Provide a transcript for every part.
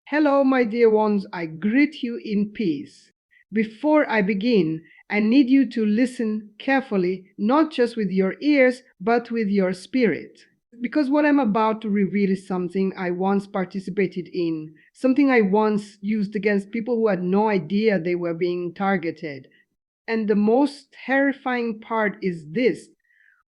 Hello, my dear ones, I greet you in peace. Before I begin, I need you to listen carefully, not just with your ears, but with your spirit. Because what I'm about to reveal is something I once participated in, something I once used against people who had no idea they were being targeted. And the most terrifying part is this.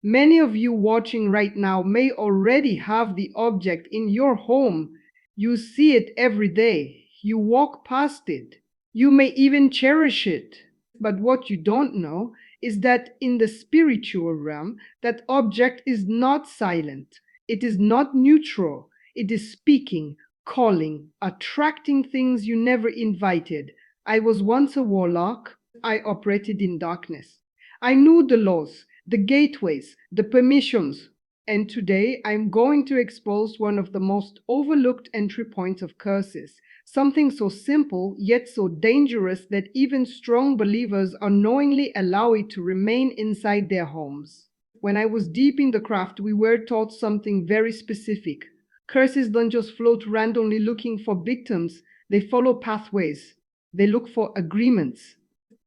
Many of you watching right now may already have the object in your home. You see it every day. You walk past it. You may even cherish it. But what you don't know is that in the spiritual realm, that object is not silent. It is not neutral. It is speaking, calling, attracting things you never invited. I was once a warlock. I operated in darkness. I knew the laws, the gateways, the permissions, and today I'm going to expose one of the most overlooked entry points of curses, something so simple yet so dangerous that even strong believers unknowingly allow it to remain inside their homes. When I was deep in the craft, we were taught something very specific. Curses don't just float randomly looking for victims, they follow pathways. They look for agreements.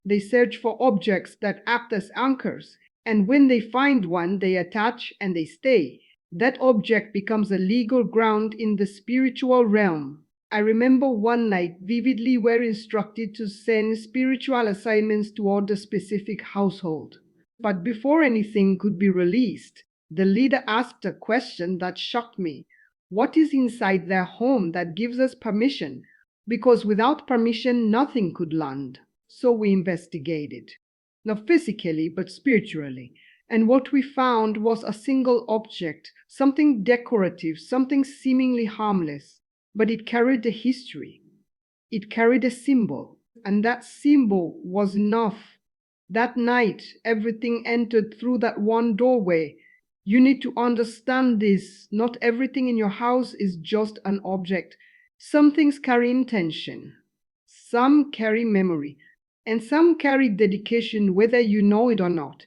They search for objects that act as anchors, and when they find one, they attach and they stay. That object becomes a legal ground in the spiritual realm. I remember one night vividly we were instructed to send spiritual assignments toward a specific household. But before anything could be released, the leader asked a question that shocked me. What is inside their home that gives us permission? Because without permission, nothing could land. So we investigated, not physically, but spiritually. And what we found was a single object, something decorative, something seemingly harmless, but it carried a history. It carried a symbol, and that symbol was enough. That night, everything entered through that one doorway. You need to understand this. Not everything in your house is just an object. Some things carry intention. Some carry memory. And some carry dedication whether you know it or not.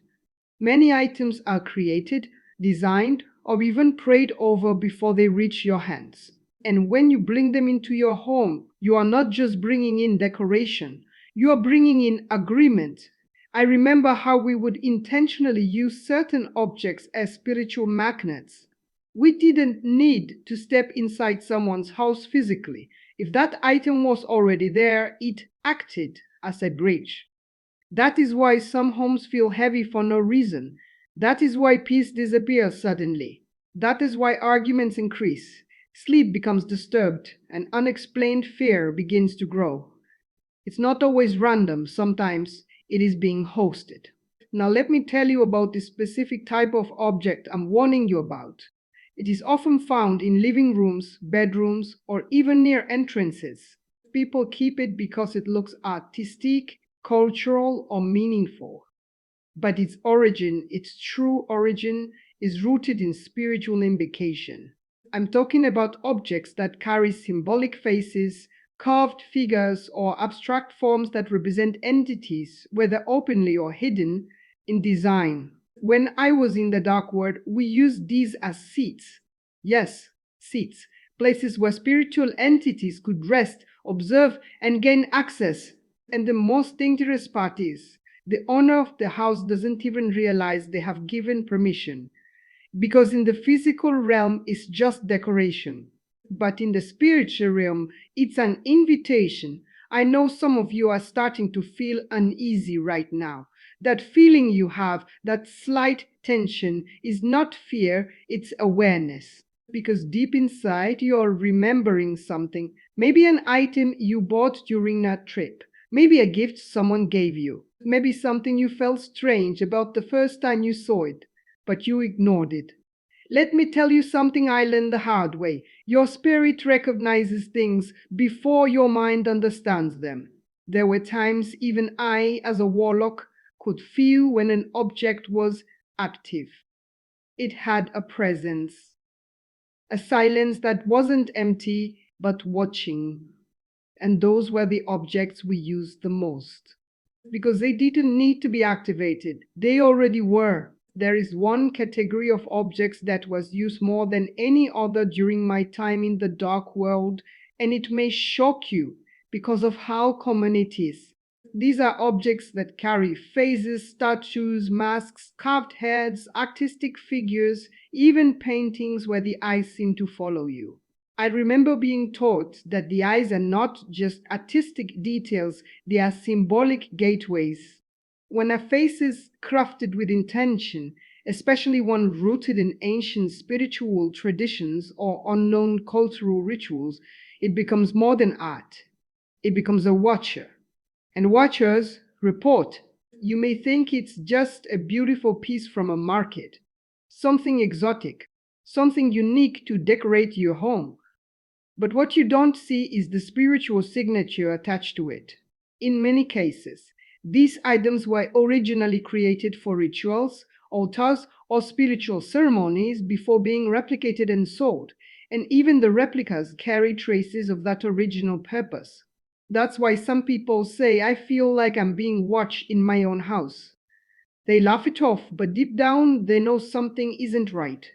Many items are created, designed, or even prayed over before they reach your hands. And when you bring them into your home, you are not just bringing in decoration, you are bringing in agreement. I remember how we would intentionally use certain objects as spiritual magnets. We didn't need to step inside someone's house physically. If that item was already there, it acted as a bridge. That is why some homes feel heavy for no reason. That is why peace disappears suddenly. That is why arguments increase. Sleep becomes disturbed and unexplained fear begins to grow. It's not always random, sometimes it is being hosted. Now let me tell you about this specific type of object I'm warning you about. It is often found in living rooms, bedrooms, or even near entrances. People keep it because it looks artistic, cultural, or meaningful. But its origin, its true origin, is rooted in spiritual implication. I'm talking about objects that carry symbolic faces, carved figures, or abstract forms that represent entities, whether openly or hidden, in design. When I was in the dark world, we used these as seats. Yes, seats. Places where spiritual entities could rest, observe, and gain access. And the most dangerous part is, the owner of the house doesn't even realize they have given permission. Because in the physical realm, it's just decoration. But in the spiritual realm, it's an invitation. I know some of you are starting to feel uneasy right now. That feeling you have, that slight tension, is not fear, it's awareness. Because deep inside, you're remembering something. Maybe an item you bought during that trip. Maybe a gift someone gave you. Maybe something you felt strange about the first time you saw it, but you ignored it. Let me tell you something I learned the hard way. Your spirit recognizes things before your mind understands them. There were times even I, as a warlock, could feel when an object was active. It had a presence, a silence that wasn't empty but watching. And those were the objects we used the most. Because they didn't need to be activated, they already were. There is one category of objects that was used more than any other during my time in the dark world, and it may shock you because of how common it is. These are objects that carry faces, statues, masks, carved heads, artistic figures, even paintings where the eyes seem to follow you. I remember being taught that the eyes are not just artistic details, they are symbolic gateways. When a face is crafted with intention, especially one rooted in ancient spiritual traditions or unknown cultural rituals, it becomes more than art. It becomes a watcher. And watchers report. You may think it's just a beautiful piece from a market, something exotic, something unique to decorate your home. But what you don't see is the spiritual signature attached to it. In many cases, these items were originally created for rituals, altars, or spiritual ceremonies before being replicated and sold, and even the replicas carry traces of that original purpose. That's why some people say, I feel like I'm being watched in my own house. They laugh it off, but deep down they know something isn't right.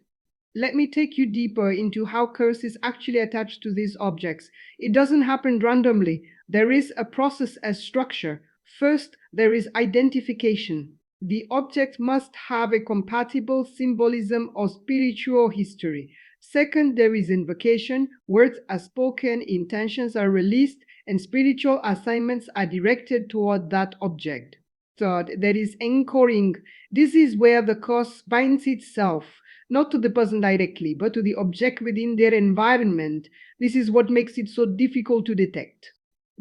Let me take you deeper into how curse is actually attached to these objects. It doesn't happen randomly. There is a process and structure. First, there is identification. The object must have a compatible symbolism or spiritual history. Second, there is invocation. Words are spoken, intentions are released, and spiritual assignments are directed toward that object. Third, there is anchoring. This is where the curse binds itself, not to the person directly, but to the object within their environment. This is what makes it so difficult to detect.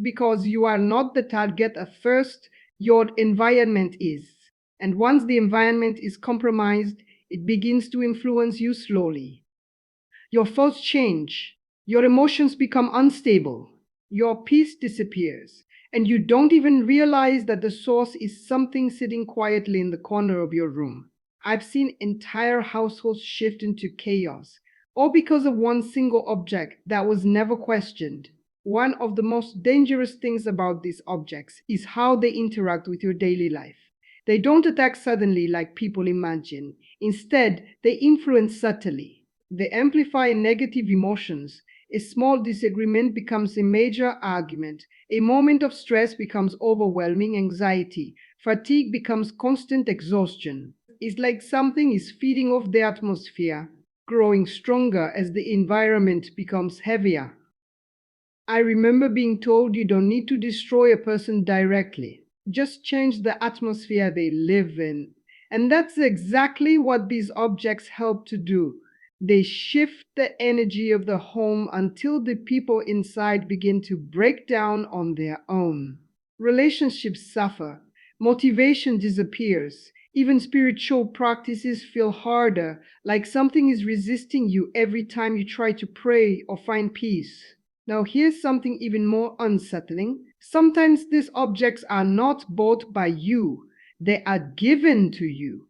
Because you are not the target at first, your environment is. And once the environment is compromised, it begins to influence you slowly. Your thoughts change, your emotions become unstable, your peace disappears, and you don't even realize that the source is something sitting quietly in the corner of your room. I've seen entire households shift into chaos, all because of one single object that was never questioned. One of the most dangerous things about these objects is how they interact with your daily life. They don't attack suddenly like people imagine. Instead, they influence subtly. They amplify negative emotions. A small disagreement becomes a major argument. A moment of stress becomes overwhelming anxiety. Fatigue becomes constant exhaustion. It's like something is feeding off the atmosphere, growing stronger as the environment becomes heavier. I remember being told you don't need to destroy a person directly. Just change the atmosphere they live in. And that's exactly what these objects help to do. They shift the energy of the home until the people inside begin to break down on their own. Relationships suffer. Motivation disappears. Even spiritual practices feel harder, like something is resisting you every time you try to pray or find peace. Now, here's something even more unsettling. Sometimes these objects are not bought by you, they are given to you.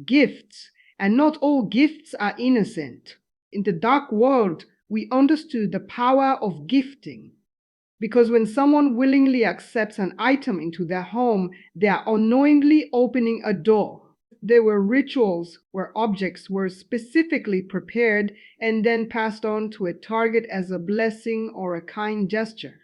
Gifts. And not all gifts are innocent. In the dark world, we understood the power of gifting. Because when someone willingly accepts an item into their home, they are unknowingly opening a door. There were rituals where objects were specifically prepared and then passed on to a target as a blessing or a kind gesture.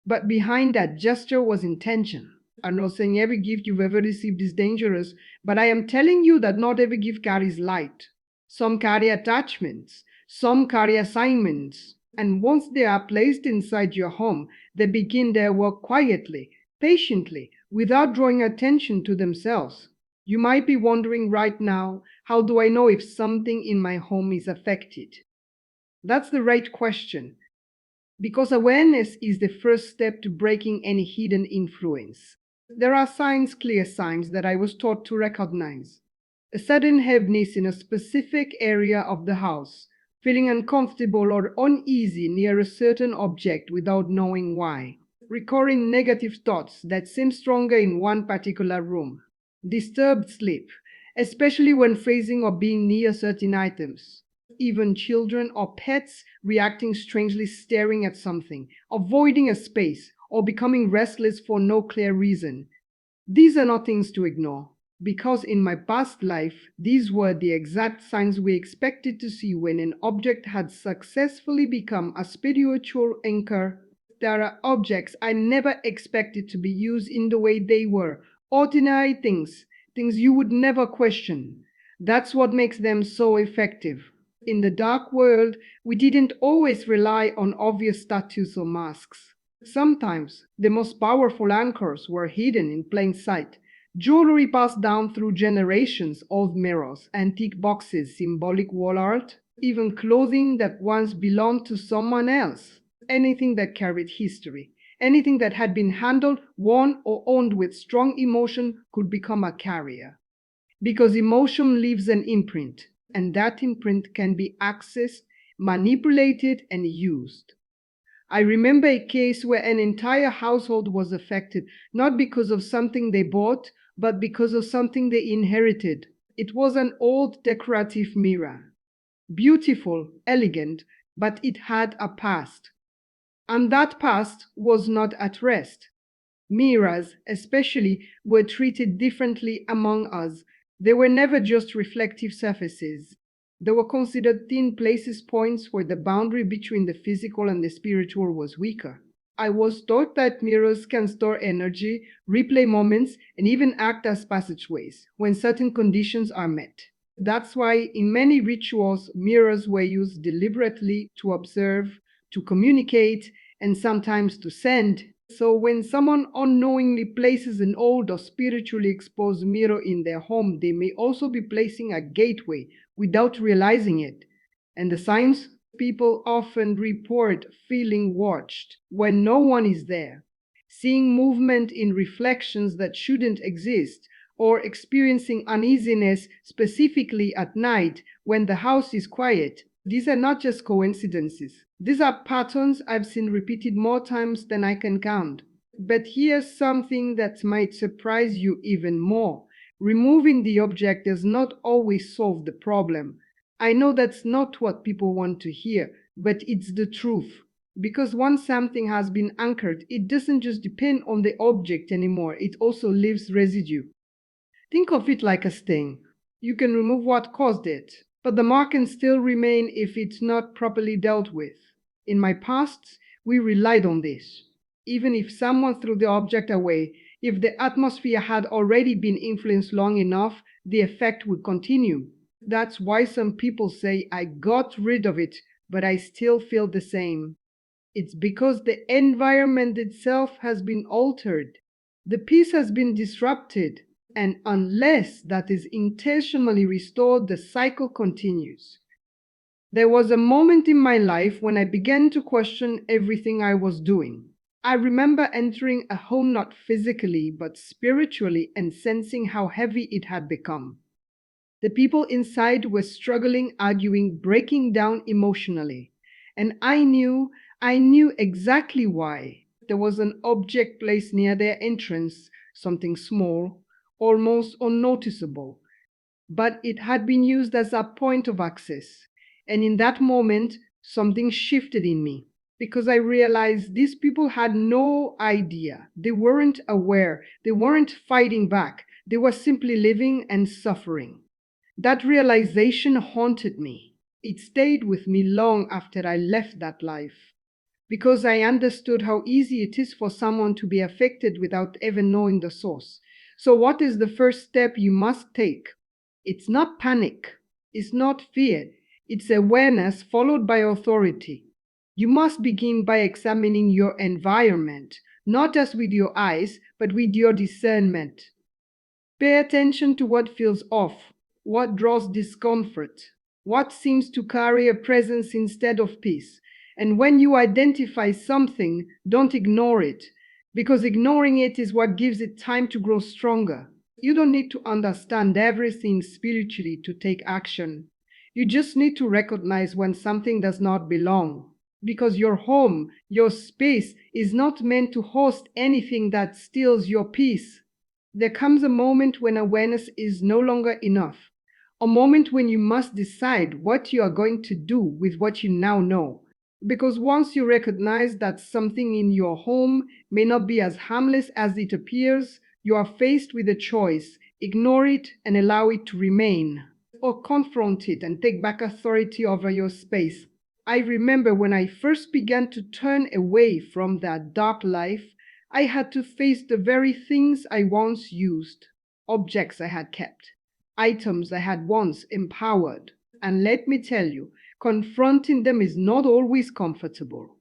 But behind that gesture was intention. I'm not saying every gift you've ever received is dangerous, but I am telling you that not every gift carries light. Some carry attachments, some carry assignments, and once they are placed inside your home, they begin their work quietly, patiently, without drawing attention to themselves. You might be wondering right now, how do I know if something in my home is affected? That's the right question, because awareness is the first step to breaking any hidden influence. There are signs, clear signs, that I was taught to recognize. A sudden heaviness in a specific area of the house, feeling uncomfortable or uneasy near a certain object without knowing why. Recurring negative thoughts that seem stronger in one particular room. Disturbed sleep, especially when facing or being near certain items. Even children or pets reacting strangely, staring at something, avoiding a space, or becoming restless for no clear reason. These are not things to ignore. Because in my past life, these were the exact signs we expected to see when an object had successfully become a spiritual anchor. There are objects I never expected to be used in the way they were. Ordinary things, things you would never question. That's what makes them so effective. In the dark world, we didn't always rely on obvious statues or masks. Sometimes the most powerful anchors were hidden in plain sight. Jewelry passed down through generations, old mirrors, antique boxes, symbolic wall art, even clothing that once belonged to someone else. Anything that carried history, anything that had been handled, worn, or owned with strong emotion could become a carrier. Because emotion leaves an imprint, and that imprint can be accessed, manipulated, and used. I remember a case where an entire household was affected, not because of something they bought, but because of something they inherited. It was an old decorative mirror. Beautiful, elegant, but it had a past. And that past was not at rest. Mirrors, especially, were treated differently among us. They were never just reflective surfaces. They were considered thin places, points where the boundary between the physical and the spiritual was weaker. I was taught that mirrors can store energy, replay moments, and even act as passageways when certain conditions are met. That's why in many rituals, mirrors were used deliberately to observe, to communicate, and sometimes to send. So when someone unknowingly places an old or spiritually exposed mirror in their home, they may also be placing a gateway without realizing it. And the signs? People often report feeling watched when no one is there, seeing movement in reflections that shouldn't exist, or experiencing uneasiness specifically at night when the house is quiet. These are not just coincidences. These are patterns I've seen repeated more times than I can count. But here's something that might surprise you even more. Removing the object does not always solve the problem. I know that's not what people want to hear, but it's the truth. Because once something has been anchored, it doesn't just depend on the object anymore, it also leaves residue. Think of it like a stain. You can remove what caused it, but the mark can still remain if it's not properly dealt with. In my past, we relied on this. Even if someone threw the object away, if the atmosphere had already been influenced long enough, the effect would continue. That's why some people say, I got rid of it, but I still feel the same. It's because the environment itself has been altered. The peace has been disrupted, and unless that is intentionally restored, the cycle continues. There was a moment in my life when I began to question everything I was doing. I remember entering a home not physically but spiritually and sensing how heavy it had become. The people inside were struggling, arguing, breaking down emotionally. And I knew exactly why. There was an object placed near their entrance, something small, almost unnoticeable. But it had been used as a point of access. And in that moment, something shifted in me. Because I realized these people had no idea. They weren't aware. They weren't fighting back. They were simply living and suffering. That realization haunted me. It stayed with me long after I left that life, because I understood how easy it is for someone to be affected without ever knowing the source. So what is the first step you must take? It's not panic. It's not fear. It's awareness followed by authority. You must begin by examining your environment, not just with your eyes, but with your discernment. Pay attention to what feels off, what draws discomfort, what seems to carry a presence instead of peace. And when you identify something, don't ignore it, because ignoring it is what gives it time to grow stronger. You don't need to understand everything spiritually to take action. You just need to recognize when something does not belong. Because your home, your space, is not meant to host anything that steals your peace. There comes a moment when awareness is no longer enough, a moment when you must decide what you are going to do with what you now know. Because once you recognize that something in your home may not be as harmless as it appears, you are faced with a choice. ignore it and allow it to remain, or confront it and take back authority over your space. I remember when I first began to turn away from that dark life, I had to face the very things I once used, objects I had kept, items I had once empowered. And let me tell you, confronting them is not always comfortable.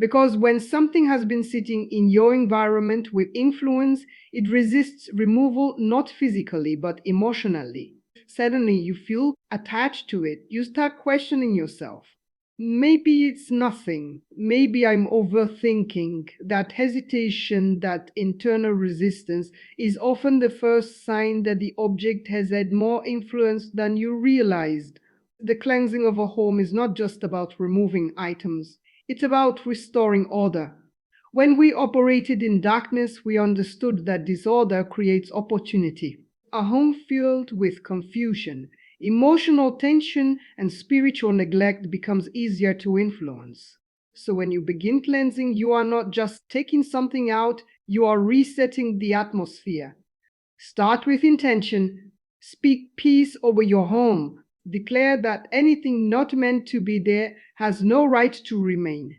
Because when something has been sitting in your environment with influence, it resists removal not physically but emotionally. Suddenly you feel attached to it. You start questioning yourself. Maybe it's nothing. Maybe I'm overthinking. That hesitation, that internal resistance is often the first sign that the object has had more influence than you realized. The cleansing of a home is not just about removing items. It's about restoring order. When we operated in darkness, we understood that disorder creates opportunity. A home filled with confusion, emotional tension, and spiritual neglect becomes easier to influence. So when you begin cleansing, you are not just taking something out, you are resetting the atmosphere. Start with intention. Speak peace over your home. Declare that anything not meant to be there has no right to remain.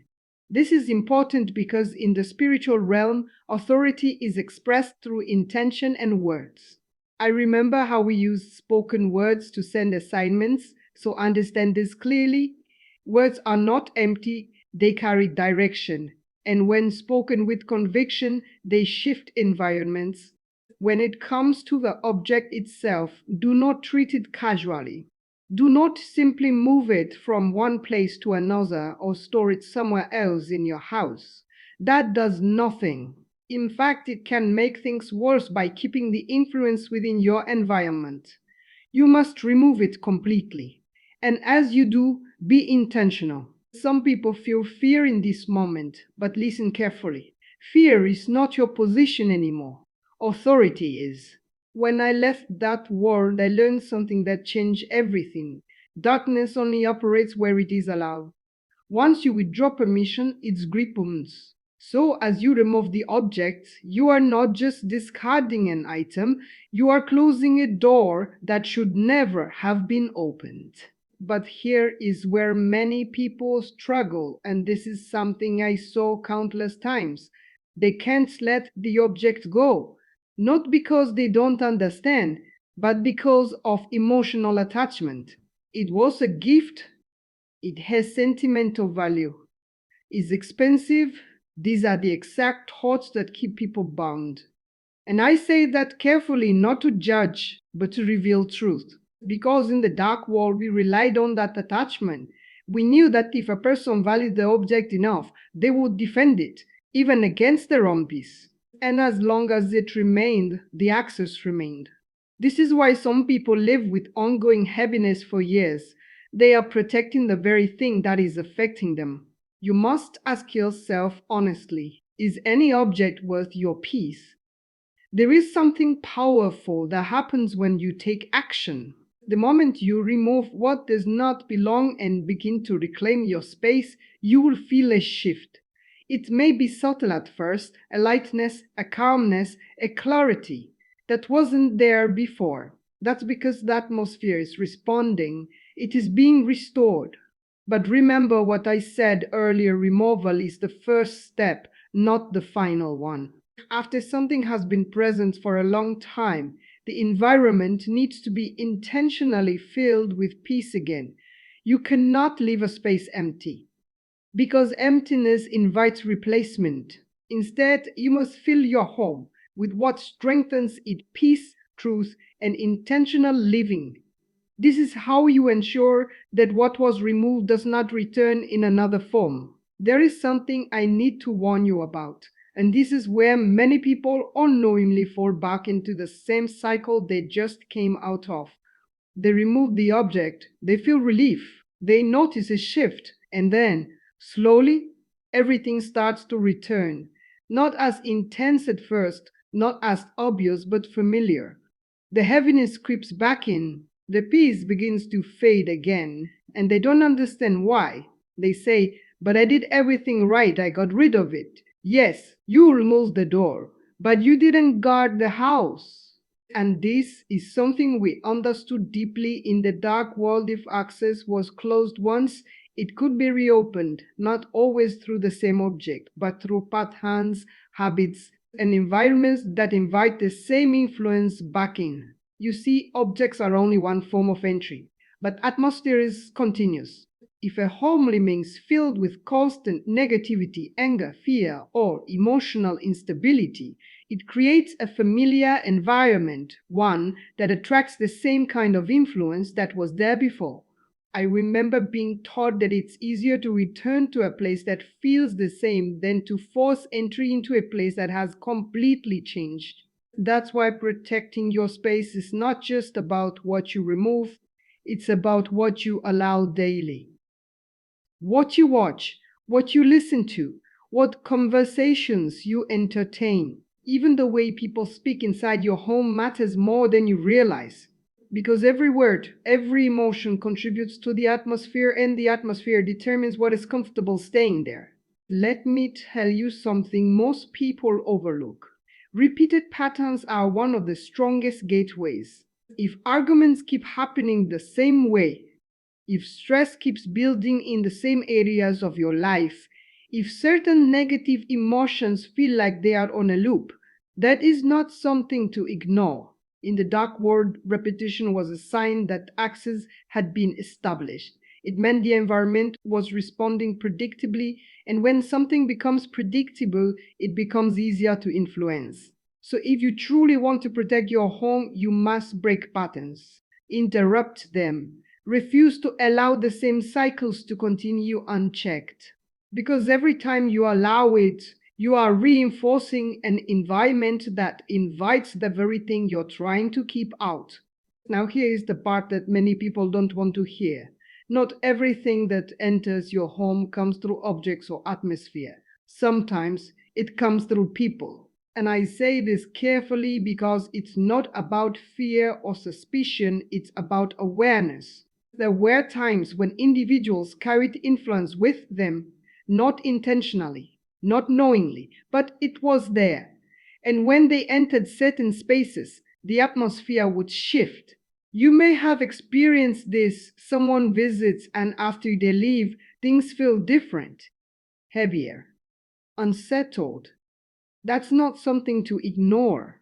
This is important because in the spiritual realm, authority is expressed through intention and words. I remember how we used spoken words to send assignments, so understand this clearly. Words are not empty, they carry direction, and when spoken with conviction, they shift environments. When it comes to the object itself, do not treat it casually. Do not simply move it from one place to another or store it somewhere else in your house. That does nothing. In fact, it can make things worse by keeping the influence within your environment. You must remove it completely. And as you do, be intentional. Some people feel fear in this moment, but listen carefully. Fear is not your position anymore. Authority is. When I left that world, I learned something that changed everything. Darkness only operates where it is allowed. Once you withdraw permission, its grip owns. So as you remove the object, you are not just discarding an item, you are closing a door that should never have been opened. But here is where many people struggle, and this is something I saw countless times. They can't let the object go, not because they don't understand, but because of emotional attachment. It was a gift, it has sentimental value, it's expensive. These are the exact thoughts that keep people bound. And I say that carefully, not to judge, but to reveal truth. Because in the dark world, we relied on that attachment. We knew that if a person valued the object enough, they would defend it, even against their own peace. And as long as it remained, the access remained. This is why some people live with ongoing heaviness for years. They are protecting the very thing that is affecting them. You must ask yourself honestly, is any object worth your peace? There is something powerful that happens when you take action. The moment you remove what does not belong and begin to reclaim your space, you will feel a shift. It may be subtle at first, a lightness, a calmness, a clarity that wasn't there before. That's because the atmosphere is responding, it is being restored. But remember what I said earlier, removal is the first step, not the final one. After something has been present for a long time, the environment needs to be intentionally filled with peace again. You cannot leave a space empty, because emptiness invites replacement. Instead, you must fill your home with what strengthens it: peace, truth, and intentional living. This is how you ensure that what was removed does not return in another form. There is something I need to warn you about, and this is where many people unknowingly fall back into the same cycle they just came out of. They remove the object, they feel relief, they notice a shift, and then, slowly, everything starts to return. Not as intense at first, not as obvious, but familiar. The heaviness creeps back in, the peace begins to fade again, and they don't understand why. They say, "But I did everything right, I got rid of it." Yes, you removed the door, but you didn't guard the house. And this is something we understood deeply in the dark world. If access was closed once, it could be reopened, not always through the same object, but through patterns, habits, and environments that invite the same influence back in. You see, objects are only one form of entry, but atmosphere is continuous. If a home remains filled with constant negativity, anger, fear, or emotional instability, it creates a familiar environment, one that attracts the same kind of influence that was there before. I remember being taught that it's easier to return to a place that feels the same than to force entry into a place that has completely changed. That's why protecting your space is not just about what you remove, it's about what you allow daily. What you watch, what you listen to, what conversations you entertain. Even the way people speak inside your home matters more than you realize. Because every word, every emotion contributes to the atmosphere, and the atmosphere determines what is comfortable staying there. Let me tell you something most people overlook. Repeated patterns are one of the strongest gateways. If arguments keep happening the same way, if stress keeps building in the same areas of your life, if certain negative emotions feel like they are on a loop, that is not something to ignore. In the dark world, repetition was a sign that access had been established. It meant the environment was responding predictably, and when something becomes predictable, it becomes easier to influence. So if you truly want to protect your home, you must break patterns, interrupt them, refuse to allow the same cycles to continue unchecked. Because every time you allow it, you are reinforcing an environment that invites the very thing you're trying to keep out. Now, here is the part that many people don't want to hear. Not everything that enters your home comes through objects or atmosphere. Sometimes it comes through people. And I say this carefully because it's not about fear or suspicion, it's about awareness. There were times when individuals carried influence with them, not intentionally, not knowingly, but it was there. And when they entered certain spaces, the atmosphere would shift. You may have experienced this. Someone visits, and after they leave, things feel different, heavier, unsettled. That's not something to ignore.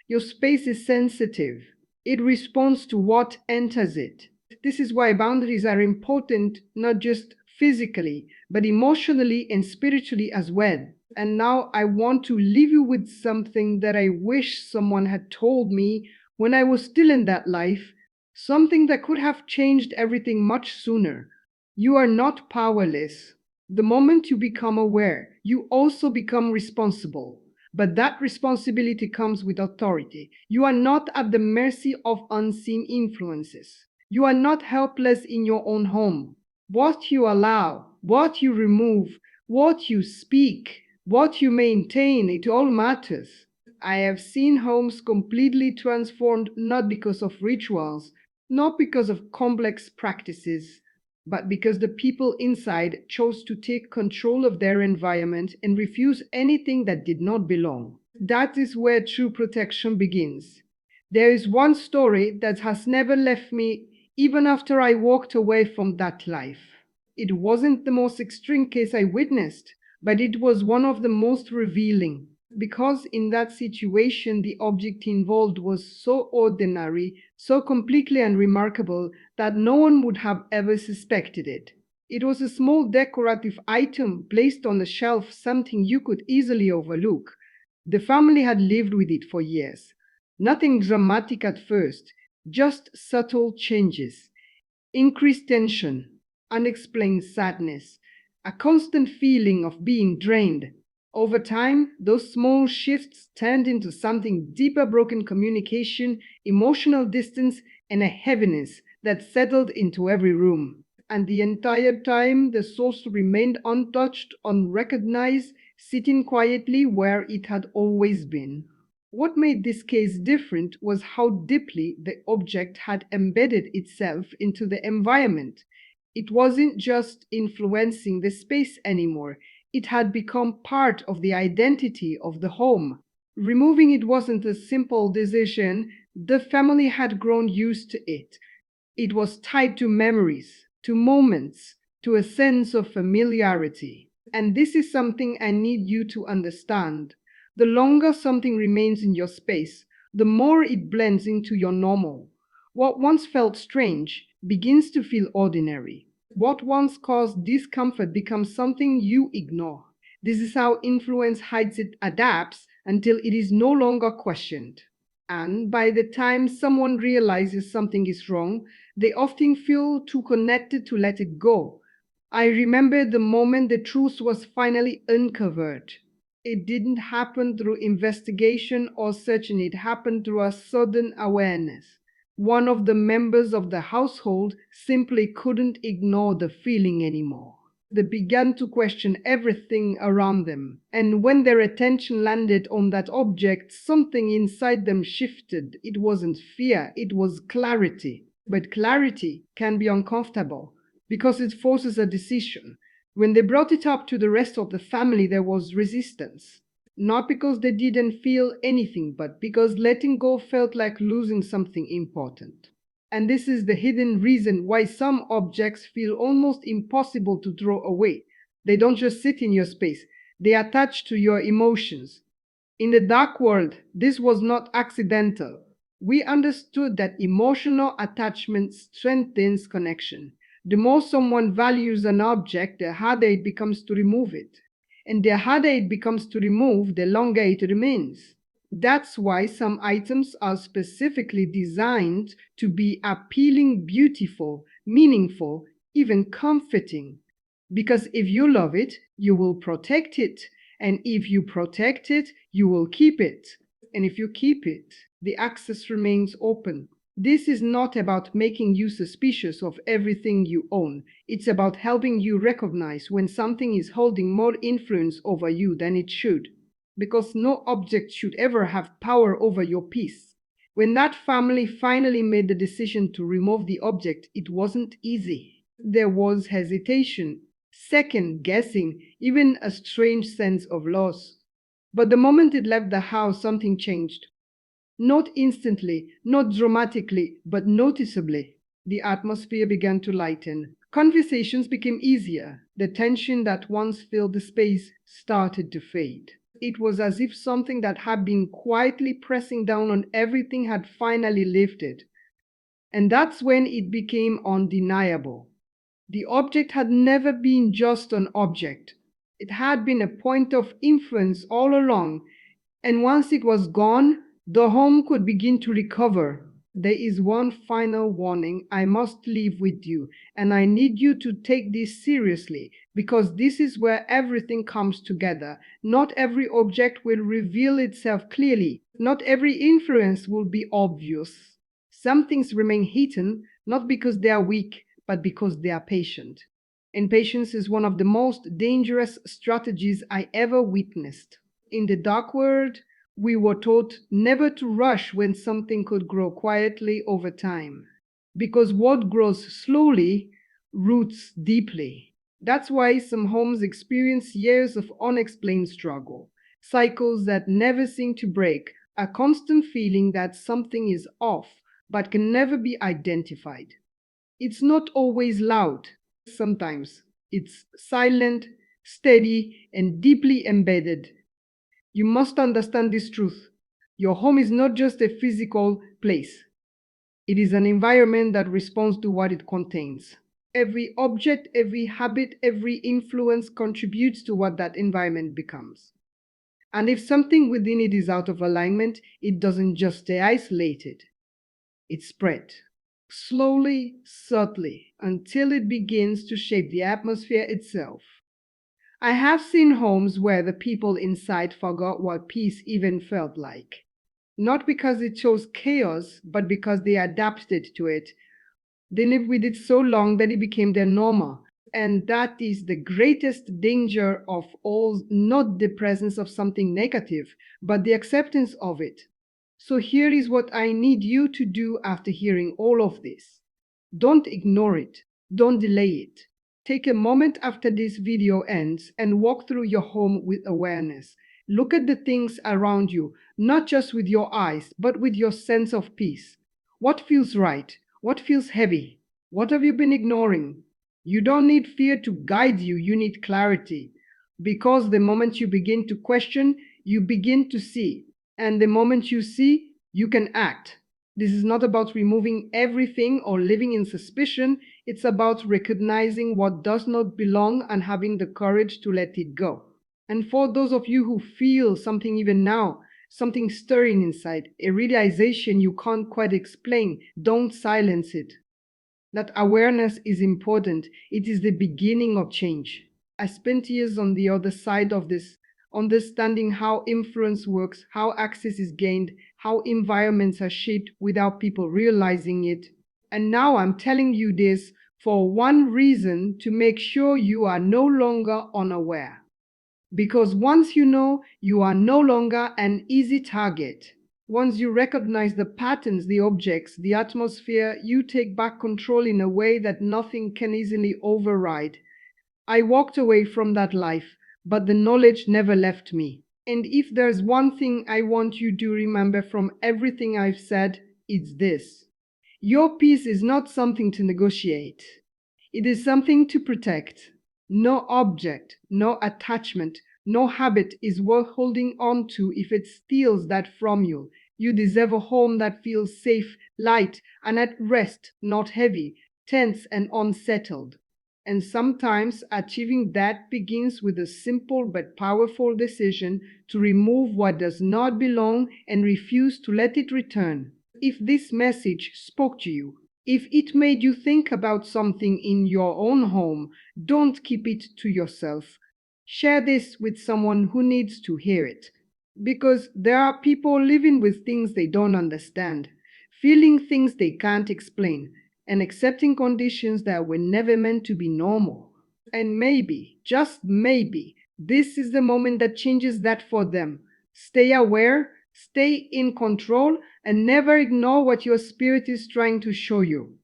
Your space is sensitive. It responds to what enters it. This is why boundaries are important, not just physically, but emotionally and spiritually as well. And now I want to leave you with something that I wish someone had told me when I was still in that life, something that could have changed everything much sooner. You are not powerless. The moment you become aware, you also become responsible. But that responsibility comes with authority. You are not at the mercy of unseen influences. You are not helpless in your own home. What you allow, what you remove, what you speak, what you maintain, it all matters. I have seen homes completely transformed not because of rituals, not because of complex practices, but because the people inside chose to take control of their environment and refuse anything that did not belong. That is where true protection begins. There is one story that has never left me even after I walked away from that life. It wasn't the most extreme case I witnessed, but it was one of the most revealing. Because in that situation, the object involved was so ordinary, so completely unremarkable, that no one would have ever suspected it. It was a small decorative item placed on a shelf, something you could easily overlook. The family had lived with it for years. Nothing dramatic at first, just subtle changes. Increased tension, unexplained sadness, a constant feeling of being drained. Over time, those small shifts turned into something deeper: broken communication, emotional distance, and a heaviness that settled into every room. And the entire time, the source remained untouched, unrecognized, sitting quietly where it had always been. What made this case different was how deeply the object had embedded itself into the environment. It wasn't just influencing the space anymore, it had become part of the identity of the home. Removing it wasn't a simple decision. The family had grown used to it. It was tied to memories, to moments, to a sense of familiarity. And this is something I need you to understand. The longer something remains in your space, the more it blends into your normal. What once felt strange begins to feel ordinary. What once caused discomfort becomes something you ignore. This is how influence hides it adapts until it is no longer questioned. And by the time someone realizes something is wrong, they often feel too connected to let it go. I remember the moment the truth was finally uncovered. It didn't happen through investigation or searching, it happened through a sudden awareness. One of the members of the household simply couldn't ignore the feeling anymore. They began to question everything around them, and when their attention landed on that object, something inside them shifted. It wasn't fear, it was clarity. But clarity can be uncomfortable because it forces a decision. When they brought it up to the rest of the family, there was resistance. Not because they didn't feel anything, but because letting go felt like losing something important. And this is the hidden reason why some objects feel almost impossible to throw away. They don't just sit in your space, they attach to your emotions. In the dark world, this was not accidental. We understood that emotional attachment strengthens connection. The more someone values an object, the harder it becomes to remove it. And the harder it becomes to remove, the longer it remains. That's why some items are specifically designed to be appealing, beautiful, meaningful, even comforting. Because if you love it, you will protect it. And if you protect it, you will keep it. And if you keep it, the access remains open. This is not about making you suspicious of everything you own. It's about helping you recognize when something is holding more influence over you than it should. Because no object should ever have power over your peace. When that family finally made the decision to remove the object, it wasn't easy. There was hesitation, second guessing, even a strange sense of loss. But the moment it left the house, something changed. Not instantly, not dramatically, but noticeably. The atmosphere began to lighten. Conversations became easier. The tension that once filled the space started to fade. It was as if something that had been quietly pressing down on everything had finally lifted. And that's when it became undeniable. The object had never been just an object. It had been a point of influence all along, and once it was gone, the home could begin to recover. There is one final warning I must leave with you, and I need you to take this seriously, because this is where everything comes together. Not every object will reveal itself clearly. Not every influence will be obvious. Some things remain hidden, not because they are weak, but because they are patient. And patience is one of the most dangerous strategies I ever witnessed. In the dark world, we were taught never to rush when something could grow quietly over time. Because what grows slowly roots deeply. That's why some homes experience years of unexplained struggle, cycles that never seem to break, a constant feeling that something is off but can never be identified. It's not always loud. Sometimes it's silent, steady, and deeply embedded. You must understand this truth. Your home is not just a physical place. It is an environment that responds to what it contains. Every object, every habit, every influence contributes to what that environment becomes. And if something within it is out of alignment, it doesn't just stay isolated. It spreads slowly, subtly, until it begins to shape the atmosphere itself. I have seen homes where the people inside forgot what peace even felt like. Not because it chose chaos, but because they adapted to it. They lived with it so long that it became their normal. And that is the greatest danger of all, not the presence of something negative, but the acceptance of it. So here is what I need you to do after hearing all of this. Don't ignore it. Don't delay it. Take a moment after this video ends and walk through your home with awareness. Look at the things around you, not just with your eyes, but with your sense of peace. What feels right? What feels heavy? What have you been ignoring? You don't need fear to guide you, you need clarity. Because the moment you begin to question, you begin to see. And the moment you see, you can act. This is not about removing everything or living in suspicion. It's about recognizing what does not belong and having the courage to let it go. And for those of you who feel something even now, something stirring inside, a realization you can't quite explain, don't silence it. That awareness is important. It is the beginning of change. I spent years on the other side of this, understanding how influence works, how access is gained, how environments are shaped without people realizing it. And now I'm telling you this for one reason, to make sure you are no longer unaware. Because once you know, you are no longer an easy target. Once you recognize the patterns, the objects, the atmosphere, you take back control in a way that nothing can easily override. I walked away from that life, but the knowledge never left me. And if there's one thing I want you to remember from everything I've said, it's this. Your peace is not something to negotiate. It is something to protect. No object, no attachment, no habit is worth holding on to if it steals that from you. You deserve a home that feels safe, light, and at rest, not heavy, tense, and unsettled. And sometimes achieving that begins with a simple but powerful decision to remove what does not belong and refuse to let it return. If this message spoke to you, if it made you think about something in your own home, don't keep it to yourself. Share this with someone who needs to hear it. Because there are people living with things they don't understand, feeling things they can't explain, and accepting conditions that were never meant to be normal. And maybe, just maybe, this is the moment that changes that for them. Stay aware, stay in control, and never ignore what your spirit is trying to show you.